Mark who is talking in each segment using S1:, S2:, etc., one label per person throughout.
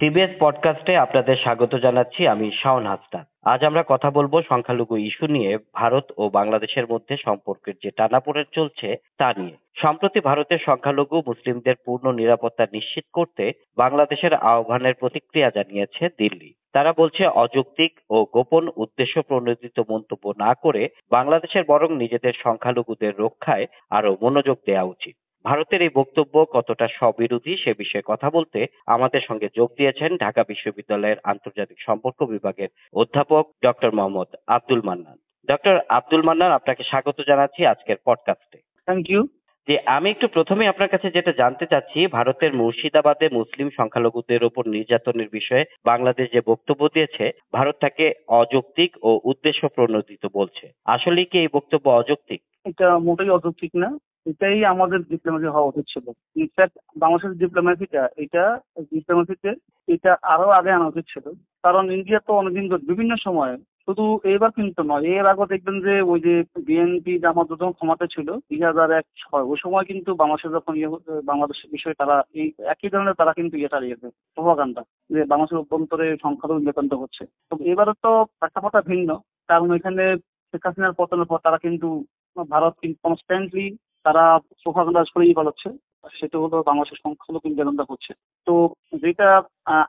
S1: TBS পডকাস্টে আপনাদের স্বাগত জানাচ্ছি। আমি শাওন হাসনাত। আজ আমরা কথা বলবো সংখ্যালঘু ইস্যু নিয়ে। ভারত ও বাংলাদেশের মধ্যে সম্পর্কের যে টানাপোড়েন চলছে তা নিয়ে। সম্প্রতি ভারতের সংখ্যালঘু মুসলিমদের পূর্ণ নিরাপত্তা নিশ্চিত করতে বাংলাদেশের আহ্বানের প্রতিক্রিয়া জানিয়েছে দিল্লি। তারা বলছে, অযৌক্তিক ও গোপন উদ্দেশ্য প্রণোদিত মন্তব্য না করে বাংলাদেশের বরং নিজেদের সংখ্যালঘুদের রক্ষায় আরো মনোযোগ দেওয়া উচিত। ভারতের এই বক্তব্য কতটা স্ববিরোধী সে বিষয়ে কথা বলতে আমাদের সঙ্গে যোগ দিয়েছেন ঢাকা বিশ্ববিদ্যালয়ের আন্তর্জাতিক সম্পর্ক বিভাগের অধ্যাপক ডক্টর মোহাম্মদ আব্দুল মান্নান। ডক্টর আব্দুল মান্নান, আপনাকে স্বাগত জানাচ্ছি আজকের পডকাস্টে।
S2: Thank you.
S1: যে আমি একটু প্রথমে আপনার কাছে যেটা জানতে চাচ্ছি, ভারতের মুর্শিদাবাদে মুসলিম সংখ্যালঘুদের ওপর নির্যাতনের বিষয়ে বাংলাদেশ যে বক্তব্য দিয়েছে, ভারত তাকে অযৌক্তিক ও উদ্দেশ্য প্রণোদিত বলছে। আসলে কি এই বক্তব্য অযৌক্তিক?
S2: এটা মোটেই অযৌক্তিক না, এটাই আমাদের ডিপ্লোমেসি হওয়া উচিত ছিল। ইনফ্যাক্ট বাংলাদেশের ডিপ্লোমেসিতে এটা আরো আগে আনা উচিত ছিল। কারণ ইন্ডিয়া তো অনেকদিন ধরে বিভিন্ন সময়, শুধু এবার কিন্তু নয়, এর আগে দেখবেন যে ওই যে বিএনপি জামাত যখন ক্ষমতা ছিল 2001-06, ওই সময় কিন্তু বাংলাদেশের যখন বাংলাদেশের বিষয়ে তারা এই একই ধরনের তারা কিন্তু চালিয়েছে প্রোপাগান্ডা, যে বাংলাদেশের অভ্যন্তরে সংখ্যালঘু নির্যাতন হচ্ছে। তো এবারে তো প্রেক্ষাপটটা ভিন্ন। কারণ এখানে শেখ হাসিনার পতনের পর তারা কিন্তু ভারত কিন্তু কনস্ট্যান্টলি তারা প্রোপাগান্ডা ছড়িয়ে বেড়াচ্ছে, সেটা হলো বাংলাদেশের সংখ্যালঘু নির্যাতনটা হচ্ছে। তো যেটা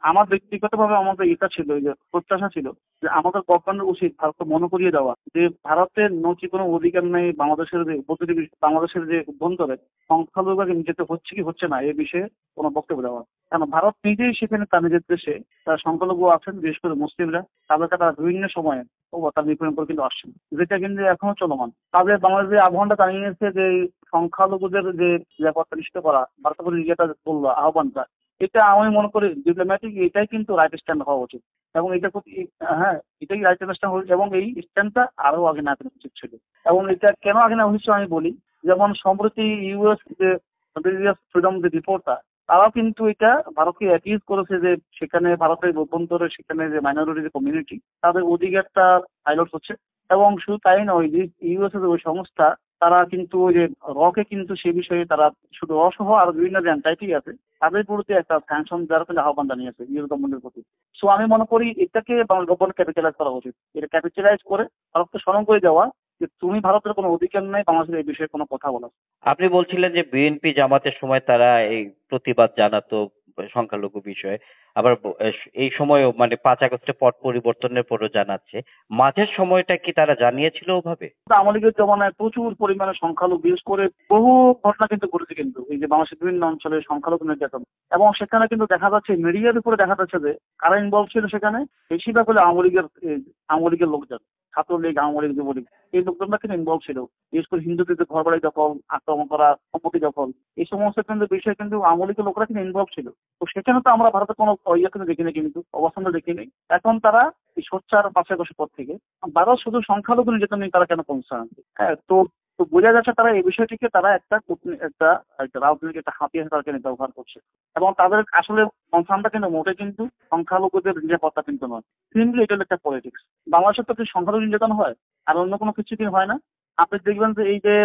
S2: আমার ব্যক্তিগতভাবে আমাদের এটা ছিল, যে প্রত্যাশা ছিল যে আমাদের গভর্নমেন্টের উচিত ভারতকে মনে করিয়ে দেওয়া যে ভারতের নচি কোনো অধিকার নেই বাংলাদেশের যে অভ্যন্তরে সংখ্যালঘুকে নির্যাতিত হচ্ছে কি হচ্ছে না এই বিষয়ে কোনো বক্তব্য দেওয়া। কারণ ভারত নিজেই সেখানে তার নিজের দেশে তার সংখ্যালঘু আছেন, বিশেষ করে মুসলিমরা, তাদেরকে তারা বিভিন্ন সময়ে তার নিপীড়ন করে কিন্তু আসছেন, যেটা কিন্তু এখনো চলমান। তাদের বাংলাদেশের আহ্বানটা জানিয়ে নিয়েছে যে সংখ্যালঘুদের যে নিরাপত্তা নিশ্চিত করা, ভারতের যেটা বললো আহ্বানটা, এটা আমি মনে করি ডিপ্লোম্যাটিক, এটাই কিন্তু রাইট স্ট্যান্ড হওয়া উচিত। এবং এটা হ্যাঁ, এটাই রাইট স্ট্যান্ড হয়েছে, এবং এই স্ট্যান্ডটা আরো আগে না করা উচিত ছিল। এবং এটা কেন আগে না হয়েছে আমি বলি, যেমন সম্প্রতি ইউএস যে ফ্রিডম যে রিপোর্টটা, তারাও কিন্তু এটা ভারতকে অ্যাকিউজ করেছে যে সেখানে ভারতের অভ্যন্তরে সেখানে যে মাইনরিটি যে কমিউনিটি তাদের অধিকারটা হাইলাইট হচ্ছে। এবং শুধু তাই নয়, যে ইউএস এর ওই সংস্থা তারা কিন্তু ওই যে রকে কিন্তু সে বিষয়ে তারা শুধু অসহ আর বিভিন্ন যে এন্টাইটি আছে তাদের প্রতি একটা স্যাংশন দেওয়ার কিন্তু আহ্বান জানিয়েছে ইউএস গভর্নমেন্টের প্রতি। সো আমি মনে করি এটাকে বাংলা গভর্নমেন্ট ক্যাপিটালাইজ করা উচিত। এটা ক্যাপিটালাইজ করে ভারতকে স্মরণ করে দেওয়া যে তুমি ভারতের কোনো অধিকার নেই বাংলাদেশের এই বিষয়ে কোনো কথা বলা।
S1: আপনি বলছিলেন যে বিএনপি জামাতের সময় তারা এই প্রতিবাদ জানাতো সংখ্যালঘু বিষয়ে, আবার এই সময়ও মানে 5 আগস্টে পট পরিবর্তনের পরও জানাচ্ছে। মাঝের সময়টা কি তারা জানিয়েছিল ওভাবে?
S2: আওয়ামী লীগের জমানায় প্রচুর পরিমাণে সংখ্যালঘু, বিশেষ করে বহু ঘটনা কিন্তু ঘটেছে কিন্তু এই যে বাংলাদেশের বিভিন্ন অঞ্চলে সংখ্যালঘু নির্যাতন। এবং সেখানে কিন্তু দেখা যাচ্ছে, মিডিয়ার উপরে দেখা যাচ্ছে যে কারা ইনভলভ ছিল সেখানে, বেশিরভাগ হলে আওয়ামী লীগের লোকজন, ছাত্রলীগ, আওয়ামী লীগ, যুবলীগ, এই লোকজনরা কিন্তু ইনভলভ ছিল। বিশেষ করে হিন্দুদের ঘর বাড়ি দখল, আক্রমণ করা, সম্পত্তি দখল, এই সমস্ত কিন্তু বিষয়ে কিন্তু আওয়ামী লীগের লোকরা কিন্তু ইনভলভ ছিল। তো সেখানে তো আমরা ভারতের কোনো ইয়ে কিন্তু দেখিনি, কিন্তু অবস্থান দেখিনি। এখন তারা এই সোচ্চার 5 আগস্টের পর থেকে ভারত শুধু সংখ্যালঘু নির্যাতন নিয়ে তারা কেন কনসার্ন। হ্যাঁ, তো তো বোঝা যাচ্ছে তারা এই বিষয়টিকে তারা একটা একটা একটা রাজনৈতিক একটা হাতিয়ার তারা কিন্তু ব্যবহার করছে। এবং তাদের আসলে কনসার্নটা কিন্তু মোটে কিন্তু সংখ্যালঘুদের নিরাপত্তা কিন্তু নয়, সিম্পলি এটা হলো একটা পলিটিক্স। বাংলাদেশের তো সংখ্যালঘু নির্যাতন হয়, আর অন্য কোনো কিছু কি হয় না। আপনি দেখবেন যে এই যে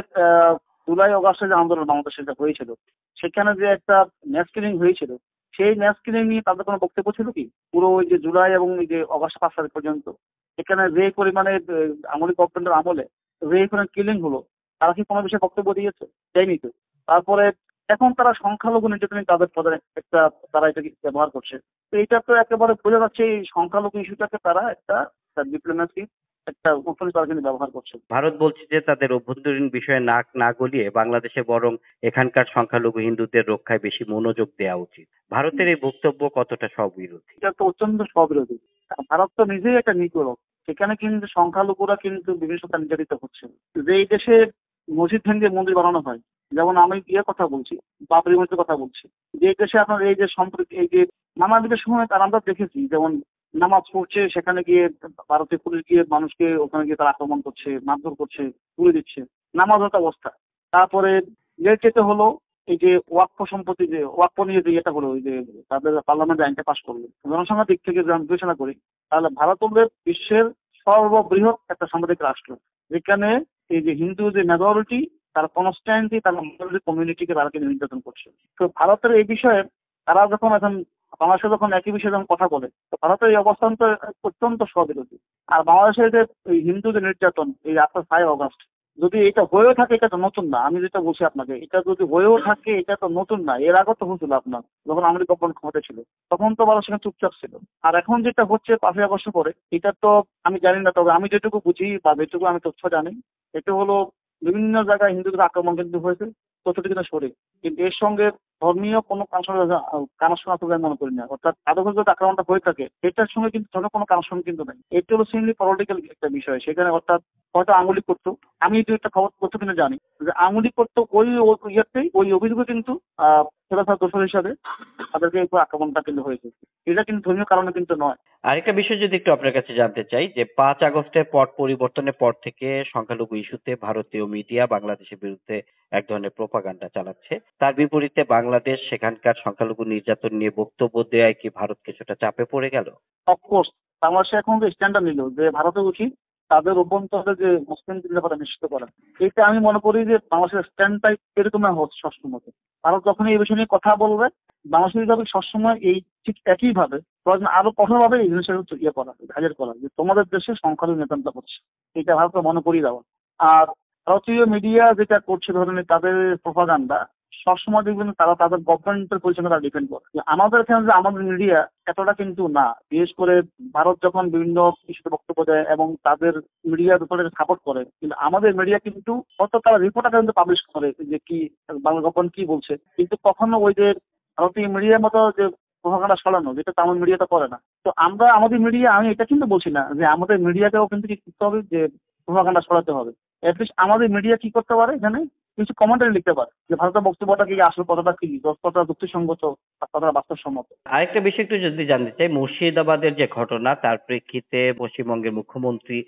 S2: জুলাই অগাস্টে যে আন্দোলন বাংলাদেশে যে হয়েছিল, সেখানে যে একটা ম্যাস কিলিং হয়েছিল, সেই ম্যাস কিলিং নিয়ে তাদের কোনো বক্তব্য ছিল কি? পুরো ওই যে জুলাই এবং এই যে অগাস্ট 5 তারিখ পর্যন্ত এখানে যে পরিমাণে আমলি গভর্নমেন্টের আমলে যে পরিমাণে কিলিং হলো, তারা কি কোনো বিষয়ে বক্তব্য দিয়েছে? দেয়নি তো। তারপরে এখন তারা সংখ্যালঘু নির্যাতন তাদের পদের একটা তারা এটাকে ব্যবহার করছে। তো এটা তো একেবারে বোঝা যাচ্ছে এই সংখ্যালঘু ইস্যুটাকে তারা একটা ডিপ্লোম্যাসি একটা কৌশলী তারা কিন্তু ব্যবহার করছে।
S1: ভারত বলছে যে তাদের অভ্যন্তরীণ বিষয়ে নাক না গলিয়ে বাংলাদেশে বরং এখানকার সংখ্যালঘু হিন্দুদের রক্ষায় বেশি মনোযোগ দেওয়া উচিত। ভারতের এই বক্তব্য কতটা স্ববিরোধী?
S2: এটা তো অত্যন্ত স্ববিরোধী। ভারত তো নিজেই একটা নিপীড়ক। সেখানে কিন্তু সংখ্যালঘুরা কিন্তু বিভিন্ন সময় নির্যাতিত হচ্ছে। যে এই দেশে মসজিদ ভেঙে মন্দির বানানো হয়, যেমন আমি কথা বলছি, বাবরি মসজিদের কথা বলছি, যে দেশে আপনার এই যে সম্প্রতি এই যে নানা দিকের সময় তার আমরা দেখেছি, যেমন নামাজ পড়ছে সেখানে গিয়ে ভারতীয় পুলিশ গিয়ে মানুষকে ওখানে গিয়ে তারা আক্রমণ করছে, মারধর করছে, তুলে দিচ্ছে, নামাজ হতো অবস্থা। তারপরে লেটেতে হলো এই যে ওয়াক্ফ সম্পত্তি, যে ওয়াক্ফ নিয়ে যে এটা হলো, ওই যে তাদের পার্লামেন্ট আইনটা পাশ করলো, জনসংখ্যার দিক থেকে যদি আমি বিবেচনা করি, তাহলে ভারত হলো বিশ্বের সর্ববৃহৎ একটা সাম্প্রদায়িক রাষ্ট্র, যেখানে এই যে হিন্দু যে মেজরিটি তারা কনস্ট্যান্টলি তারা মাইনরিটি কমিউনিটিকে তারা কিন্তু নির্যাতন করছে। তো ভারতের এই বিষয়ে তারা যখন এখন বাংলাদেশে যখন একই বিষয়ে যখন কথা বলে, তো ভারতের এই অবস্থান তো অত্যন্ত স্ববিরোধী। আর বাংলাদেশের যে এই হিন্দুদের নির্যাতন এই আফটার 5 আগস্ট, যদি এটা হয়েও থাকে এটা তো নতুন না। আমি যেটা বলছি আপনাকে, এটা যদি হয়েও থাকে এটা তো নতুন না। এর আগে তো হয়েছিল আপনার, যখন আওয়ামী লীগ গভর্নমেন্ট ক্ষমতা ছিল তখন তো বাংলাদেশ সেখানে চুপচাপ ছিল। আর এখন যেটা হচ্ছে 5 আগস্ট পরে, এটা তো আমি জানি না, তবে আমি যেটুকু বুঝি বা যেটুকু আমি তথ্য জানি, এটা হলো বিভিন্ন জায়গায় হিন্দুদের আক্রমণ কিন্তু হয়েছে, তথ্যটি কিন্তু সঠিক। কিন্তু এর সঙ্গে ধর্মীয় কোনো কানেকশন আছে বলে আমি মনে করি না। অর্থাৎ আদৌ যদি আক্রমণটা হয়ে থাকে, এটার সঙ্গে কিন্তু ধর্মের কোনো কানেকশন কিন্তু নেই। এটা হলো সিম্পলি পলিটিক্যাল একটা বিষয়। সেখানে অর্থাৎ হয়তো আঙুলি করতো, আমি দু একটা খবর তথ্য কিন্তু জানি যে আঙুলি করতো ইয়েতেই, ওই অভিযোগে কিন্তু ফেরাসার দোষর হিসাবে তাদেরকে এই আক্রমণটা কিন্তু হয়েছে। এটা কিন্তু ধর্মীয় কারণে কিন্তু নয়।
S1: আরেকটা বিষয় যদি একটু আপনার কাছে জানতে চাই, যে 5 আগস্টের পট পরিবর্তনের পর থেকে সংখ্যালঘু ইস্যুতে ভারতীয় মিডিয়া বাংলাদেশের বিরুদ্ধে এক ধরনের প্রোপাগান্ডা চালাচ্ছে। তার বিপরীতে বাংলাদেশ সেখানকার সংখ্যালঘু নির্যাতন নিয়ে বক্তব্য দেওয়ায় কি ভারত কিছুটা চাপে পড়ে গেল?
S2: অফকোর্স বাংলাদেশে এখন যে স্ট্যান্ডটা নিল যে ভারতের উচিত তাদের অভ্যন্তরে যে মুসলিমদের ব্যাপারে নিশ্চিত করা, এটা আমি মনে করি যে বাংলাদেশের স্ট্যান্ডটাই এরকম হচ্ছে সবসময়। ভারত যখন এই বিষয় নিয়ে কথা বলবে, বাংলাদেশ হিসাবে সবসময় এই ঠিক একইভাবে প্রয়োজন আরো কঠোরভাবে এই জিনিসের করা, হাজির করা যে তোমাদের দেশে সংখ্যালঘু নির্যাতনটা হচ্ছে, এটা ভারতকে মনে করিয়ে দেওয়া। আর ভারতীয় মিডিয়া যেটা করছে ধরনের তাদের প্রোপাগান্ডা, সবসময় দেখবেন তারা তাদের গভর্নমেন্টের পরিচালনা তারা ডিপেন্ড করে। আমাদের এখানে যে আমাদের মিডিয়া এতটা কিন্তু না। বিশেষ করে ভারত যখন বিভিন্ন ইস্যুতে বক্তব্য দেয় এবং তাদের মিডিয়ার উপরে সাপোর্ট করে, কিন্তু আমাদের মিডিয়া কিন্তু হয়তো তারা রিপোর্ট আকারে কিন্তু পাবলিশ করে যে কি বাংলা গভর্নমেন্ট কি বলছে, কিন্তু কখনো ওই যে ভারতীয় মিডিয়ার মতো যে প্রভাকাণ্ডা ছড়ানো, যেটা তো আমার মিডিয়াটা করে না। তো আমরা আমাদের মিডিয়া, আমি এটা কিন্তু বলছি না যে আমাদের মিডিয়াটাও কিন্তু কি করতে হবে যে প্রভাকাণ্ডা ছড়াতে হবে। অ্যাটলিস্ট আমাদের মিডিয়া কি করতে পারে, এখানে কিছু কমেন্টারি লিখতে পারে যে ভারতের বক্তব্যটা কি আসল, কতটা কি কতটা যুক্তিসঙ্গত আর কতটা বাস্তবসম্মত।
S1: আরেকটা বিষয় একটু যদি জানতে চাই, মুর্শিদাবাদের যে ঘটনা তার প্রেক্ষিতে পশ্চিমবঙ্গের মুখ্যমন্ত্রী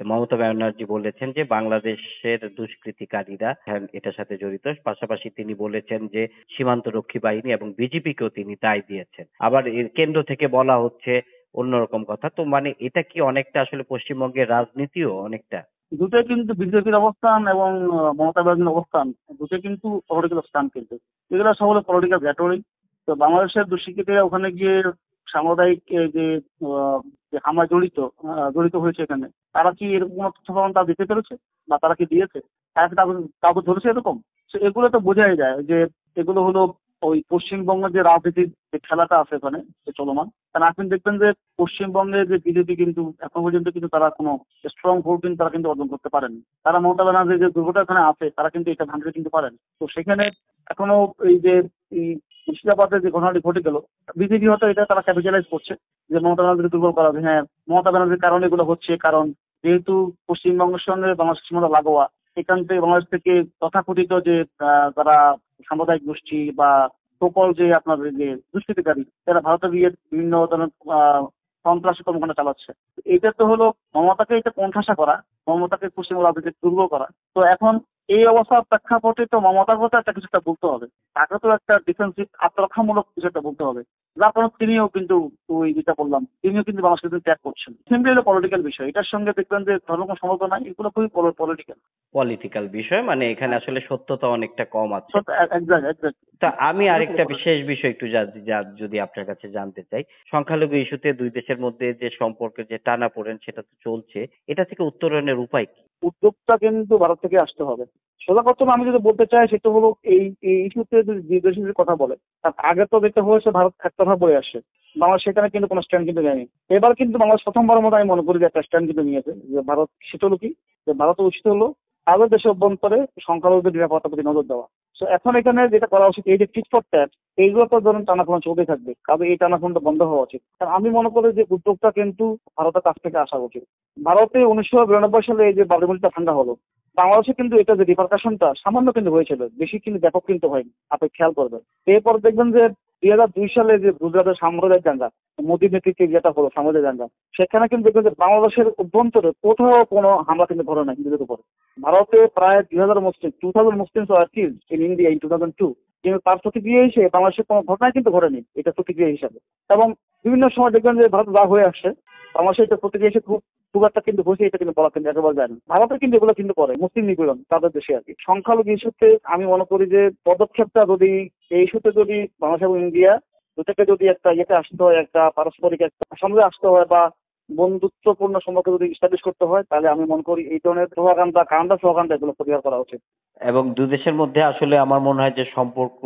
S1: মমতা ব্যানার্জি বলেছেন যে বাংলাদেশের দুষ্কৃতিকারীরা এটার সাথে জড়িত। পাশাপাশি তিনি বলেছেন যে সীমান্ত রক্ষী বাহিনী এবং বিজেপিকেও তিনি দায় দিয়েছেন। আবার এর কেন্দ্র থেকে বলা হচ্ছে অন্যরকম কথা। তো মানে এটা কি অনেকটা আসলে পশ্চিমবঙ্গের রাজনীতিও অনেকটা?
S2: দুটোই কিন্তু বিজেপির অবস্থান এবং মমতা ব্যানার্জির অবস্থান, দুটোই কিন্তু পলিটিক্যাল স্টান্ট। কিন্তু এগুলো সব হলো পলিটিক্যাল রেটরিক। তো বাংলাদেশের দুষ্কৃতীরা ওখানে গিয়ে সাম্প্রদায়িক যে যে হামলায় জড়িত হয়েছে এখানে, তারা কি এরকম কোনো তথ্য প্রমাণ তারা দিতে পেরেছে বা তারা কি দিয়েছে? তারা কি কাউকে ধরেছে এরকম? তো এগুলো তো বোঝাই যায় যে এগুলো হলো ওই পশ্চিমবঙ্গের যে রাজনীতির যে খেলাটা আছে ওখানে যে চলমান। কারণ আপনি দেখবেন যে পশ্চিমবঙ্গে যে বিজেপি কিন্তু এখন পর্যন্ত কিন্তু তারা কোনো স্ট্রং ভোট কিন্তু তারা কিন্তু অর্জন করতে পারেনি। তারা মমতা ব্যানার্জির যে দুর্গটা এখানে আছে তারা কিন্তু এটা ভাঙতে কিন্তু পারেনি। তো সেখানে এখনো এই যে এই মুর্শিদাবাদের যে ঘটনাটি ঘটে গেল, বিজেপি হয়তো এটা তারা ক্যাপিটালাইজ করছে যে মমতা ব্যানার্জিকে দুর্বল করা হবে। হ্যাঁ, মমতা ব্যানার্জির কারণে এগুলো হচ্ছে, কারণ যেহেতু পশ্চিমবঙ্গের সঙ্গে বাংলাদেশ সীমান্ত লাগোয়া, এখান থেকে বাংলাদেশ থেকে তথাকথিত যে তারা সাম্প্রদায়িক গোষ্ঠী বা সকল যে আপনার যে দুষ্কৃতিকারী, তারা ভারতের গিয়ে বিভিন্ন ধরনের সন্ত্রাসী কর্মকাণ্ড চালাচ্ছে। এটা তো হলো মমতাকে এটা কোণঠাসা করা, মমতাকে পশ্চিমবঙ্গ রাজনীতি দুর্বল করা। তো এখন এই অবস্থার প্রেক্ষাপটে তো মমতার কথা একটা কিছু একটা বলতে হবে, তাকে তো একটা ডিফেন্সিভ আত্মরক্ষামূলক কিছু একটা বলতে হবে। যার কারণে তিনিও কিন্তু ওই যেটা বললাম, তিনিও কিন্তু বাংলাদেশকে ত্যাগ করছেন। সিম্পলি হলো পলিটিক্যাল বিষয়। এটার সঙ্গে দেখবেন যে ধর্ম কোনো সম্পর্ক নাই, এগুলো খুবই পলিটিক্যাল।
S1: পলিটিক্যাল বিষয়, মানে এখানে আসলে সত্যতা অনেকটা কম আছে।
S2: এক্সাক্ট।
S1: তা আমি আরেকটা বিশেষ বিষয় একটু যদি আপনার কাছে জানতে চাই, সংখ্যালঘু ইস্যুতে দুই দেশের মধ্যে যে সম্পর্কের যে টানাপোড়েন সেটা তো চলছে, এটা থেকে উত্তরণের উপায় কি?
S2: উদ্যোগটা কিন্তু ভারত থেকে আসতে হবে। সোজা কথা আমি যদি বলতে চাই সেটা হলো এই ইস্যুতে যদি দুই দেশ যদি কথা বলে, তার আগে তো দেখতে হয়েছে ভারত একতরফা বলে আসে, বাংলাদেশ সেখানে কিন্তু কোনো স্ট্যান্ড কিন্তু নেয়নি। এবার কিন্তু বাংলাদেশ প্রথমবারের মতো আমি মনে করি যে একটা স্ট্যান্ড কিন্তু নিয়েছে যে ভারত, সেটা হলো কি যে ভারত উচিত হলো তাদের দেশের অভ্যন্তরে সংখ্যালঘুদের নিরাপত্তার প্রতি নজর দেওয়া। তো এখন এখানে যেটা করা উচিত, এই যে টিট ফর ট্যাট, এইগুলো তো ধরুন টানাপোড়েন চলতে থাকবে, কারণ এই টানাপোড়েনটা বন্ধ হওয়া উচিত। কারণ আমি মনে করি যে উদ্যোগটা কিন্তু ভারতের কাছ থেকে আসা উচিত। ভারতে 1992 সালে এই যে বাবরি ঠান্ডা হলো, বাংলাদেশে কিন্তু এটা যে রিপারকাশনটা সামান্য কিন্তু হয়েছিল, বেশি কিন্তু ব্যাপক কিন্তু হয়নি। আপনি খেয়াল করবেন এরপর দেখবেন যে 2002 সালে যে গুজরাটের সাম্প্রদায়িক দাঙ্গা, মোদীর নেতৃত্বে যেটা হলো সাম্প্রদায়িক দাঙ্গা, সেখানে কিন্তু দেখবেন যে বাংলাদেশের অভ্যন্তরে কোথাও কোনো হামলা কিন্তু ঘটে না হিন্দুদের উপরে। ভারতে প্রায় 2000 Muslims were killed in India in 2002, কিন্তু তার প্রতিক্রিয়া হিসেবে বাংলাদেশের কোনো ঘটনাই কিন্তু ঘটেনি এটা প্রতিক্রিয়া হিসাবে। এবং বিভিন্ন সময় দেখবেন যে ভারত যা হয়ে আসছে, বাংলাদেশে এটা প্রতিক্রিয়া হিসেবে খুব একটা কিন্তু হয়েছে এটা কিন্তু বলা কিন্তু একেবারে যায় না। ভারতে কিন্তু এগুলো কিন্তু করে মুসলিম নিপীড়ন তাদের দেশে আর কি। সংখ্যালঘু ইস্যুতে আমি মনে করি যে পদক্ষেপটা যদি এই ইস্যুতে যদি বাংলাদেশ এবং ইন্ডিয়া দুটাকে যদি একটা ইয়েতে আসতে হয়, একটা পারস্পরিক একটা সঙ্গে আসতে হয় বা বন্ধুত্বপূর্ণ সম্পর্ক যদি স্টাবলিশ করতে হয়, তাহলে আমি মনে করি এই ধরনের প্রোপাগান্ডা এগুলো পরিহার করা উচিত।
S1: এবং দুই দেশের মধ্যে আসলে আমার মনে হয় যে সম্পর্ক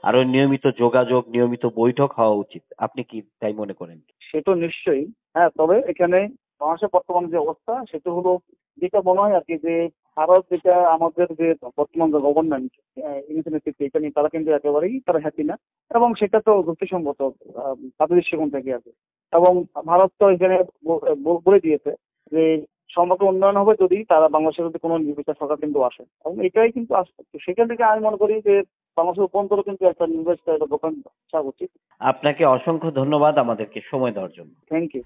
S1: আরো নিয়মিত যোগাযোগ, নিয়মিত বৈঠক হওয়া উচিত। আপনি কি তাই মনে করেন?
S2: সে তো নিশ্চয়ই। হ্যাঁ, তবে এখানে বাংলাদেশের বর্তমান যে অবস্থা সেটা হলো, যেটা মনে হয় আর কি, যে ভারত, যেটা আমাদের যে বর্তমান যে গভর্নমেন্ট নেতৃত্বে, এটা নিয়ে তারা কিন্তু একেবারেই তারা হ্যাপি না। এবং সেটা তো যুক্তিসঙ্গত তাদের দৃষ্টিকোণ থেকে আছে। এবং ভারত তো এখানে বলে দিয়েছে যে সম্পর্ক উন্নয়ন হবে যদি তারা বাংলাদেশের যদি কোনো নির্বাচিত সরকার কিন্তু আসে, এবং এটাই কিন্তু আসবে। তো সেখান থেকে আমি মনে করি যে বাংলাদেশের অভ্যন্তরে কিন্তু একটা নির্বাচিত একটা দোকান আসা উচিত।
S1: আপনাকে অসংখ্য ধন্যবাদ আমাদেরকে সময় দেওয়ার জন্য।
S2: Thank you.